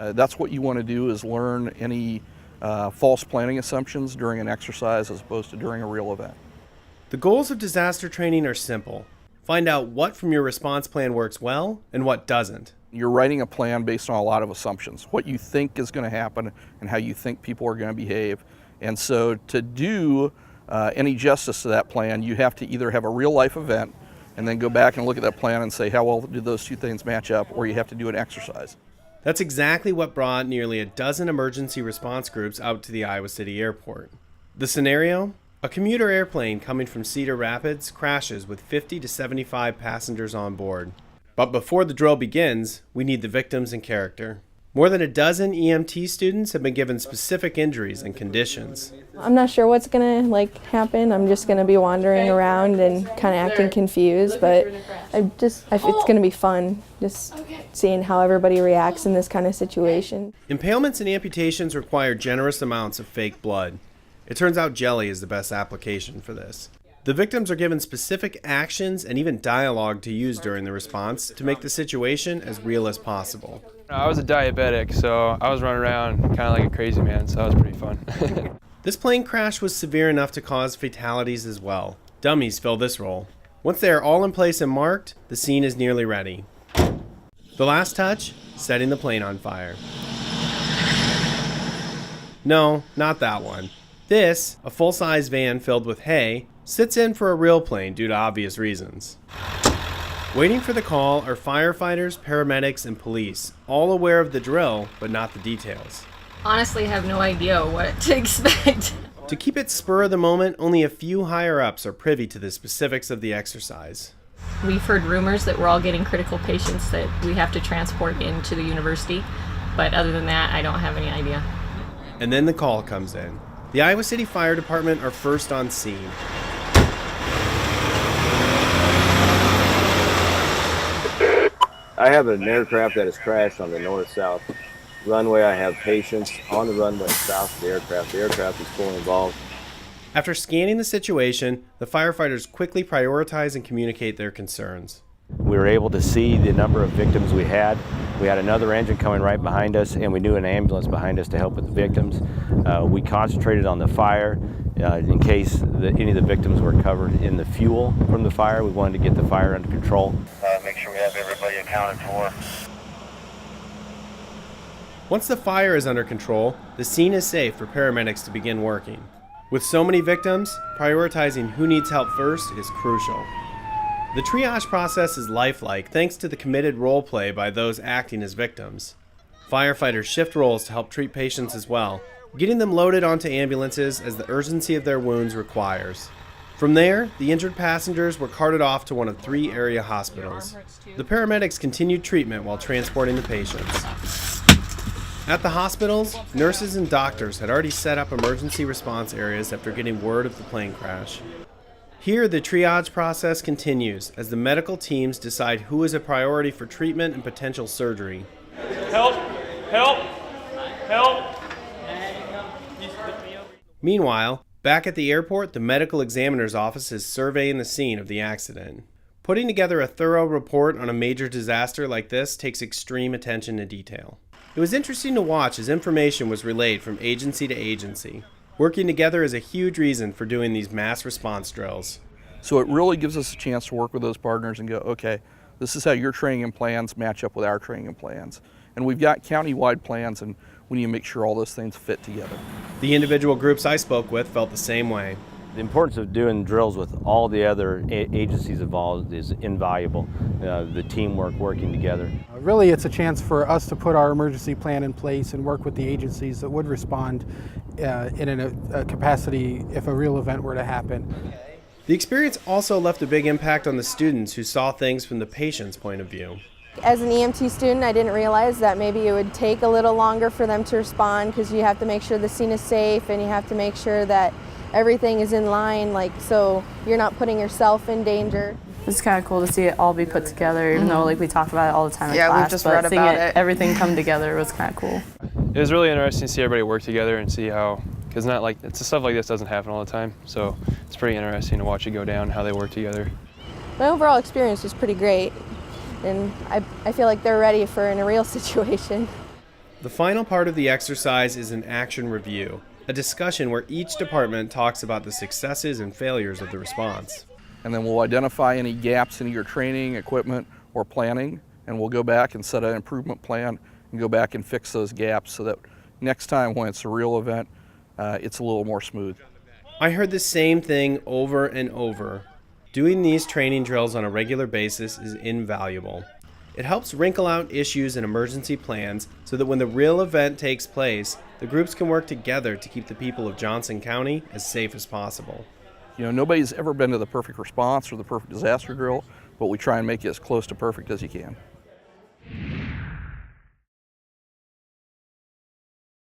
That's what you want to do, is learn any false planning assumptions during an exercise as opposed to during a real event. The goals of disaster training are simple. Find out what from your response plan works well and what doesn't. You're writing a plan based on a lot of assumptions, what you think is going to happen and how you think people are going to behave. And so to do any justice to that plan, you have to either have a real life event and then go back and look at that plan and say, how well do those two things match up, or you have to do an exercise. That's exactly what brought nearly a dozen emergency response groups out to the Iowa City Airport. The scenario? A commuter airplane coming from Cedar Rapids crashes with 50 to 75 passengers on board. But before the drill begins, we need the victims in character. More than a dozen EMT students have been given specific injuries and conditions. I'm not sure what's gonna happen. I'm just gonna be wandering around and kind of acting confused, but it's gonna be fun just seeing how everybody reacts in this kind of situation. Impalements and amputations require generous amounts of fake blood. It turns out jelly is the best application for this. The victims are given specific actions and even dialogue to use during the response to make the situation as real as possible. I was a diabetic, so I was running around kind of like a crazy man, so that was pretty fun. This plane crash was severe enough to cause fatalities as well. Dummies fill this role. Once they are all in place and marked, the scene is nearly ready. The last touch, setting the plane on fire. No, not that one. This, a full-size van filled with hay, sits in for a real plane due to obvious reasons. Waiting for the call are firefighters, paramedics, and police, all aware of the drill, but not the details. Honestly, have no idea what to expect. To keep it spur of the moment, only a few higher-ups are privy to the specifics of the exercise. We've heard rumors that we're all getting critical patients that we have to transport into the university, but other than that, I don't have any idea. And then the call comes in. The Iowa City Fire Department are first on scene. I have an aircraft that has crashed on the north-south runway. I have patients on the runway south of the aircraft. The aircraft is fully involved. After scanning the situation, the firefighters quickly prioritize and communicate their concerns. We were able to see the number of victims we had. We had another engine coming right behind us, and we knew an ambulance behind us to help with the victims. We concentrated on the fire in case any of the victims were covered in the fuel from the fire. We wanted to get the fire under control. Make sure we have everybody accounted for. Once the fire is under control, the scene is safe for paramedics to begin working. With so many victims, prioritizing who needs help first is crucial. The triage process is lifelike thanks to the committed role play by those acting as victims. Firefighters shift roles to help treat patients as well, getting them loaded onto ambulances as the urgency of their wounds requires. From there, the injured passengers were carted off to one of 3 area hospitals. The paramedics continued treatment while transporting the patients. At the hospitals, nurses and doctors had already set up emergency response areas after getting word of the plane crash. Here, the triage process continues as the medical teams decide who is a priority for treatment and potential surgery. Help! Help! Help! Meanwhile, back at the airport, the medical examiner's office is surveying the scene of the accident. Putting together a thorough report on a major disaster like this takes extreme attention to detail. It was interesting to watch as information was relayed from agency to agency. Working together is a huge reason for doing these mass response drills. So it really gives us a chance to work with those partners and go, okay, this is how your training and plans match up with our training and plans. And we've got county-wide plans, and we need to make sure all those things fit together. The individual groups I spoke with felt the same way. The importance of doing drills with all the other agencies involved is invaluable. The teamwork working together. Really, it's a chance for us to put our emergency plan in place and work with the agencies that would respond in a capacity if a real event were to happen. The experience also left a big impact on the students who saw things from the patient's point of view. As an EMT student, I didn't realize that maybe it would take a little longer for them to respond because you have to make sure the scene is safe and you have to make sure that everything is in line, so you're not putting yourself in danger. It's kind of cool to see it all be put together, even though we talk about it all the time in class. Yeah, we've just read about it. Everything come together was kind of cool. It was really interesting to see everybody work together and see how, because stuff like this doesn't happen all the time, so it's pretty interesting to watch it go down, how they work together. My overall experience was pretty great, and I feel like they're ready for a real situation. The final part of the exercise is an action review, a discussion where each department talks about the successes and failures of the response. And then we'll identify any gaps in your training, equipment, or planning, and we'll go back and set an improvement plan and go back and fix those gaps so that next time when it's a real event, it's a little more smooth. I heard the same thing over and over. Doing these training drills on a regular basis is invaluable. It helps wrinkle out issues in emergency plans so that when the real event takes place, the groups can work together to keep the people of Johnson County as safe as possible. You know, nobody's ever been to the perfect response or the perfect disaster drill, but we try and make it as close to perfect as you can.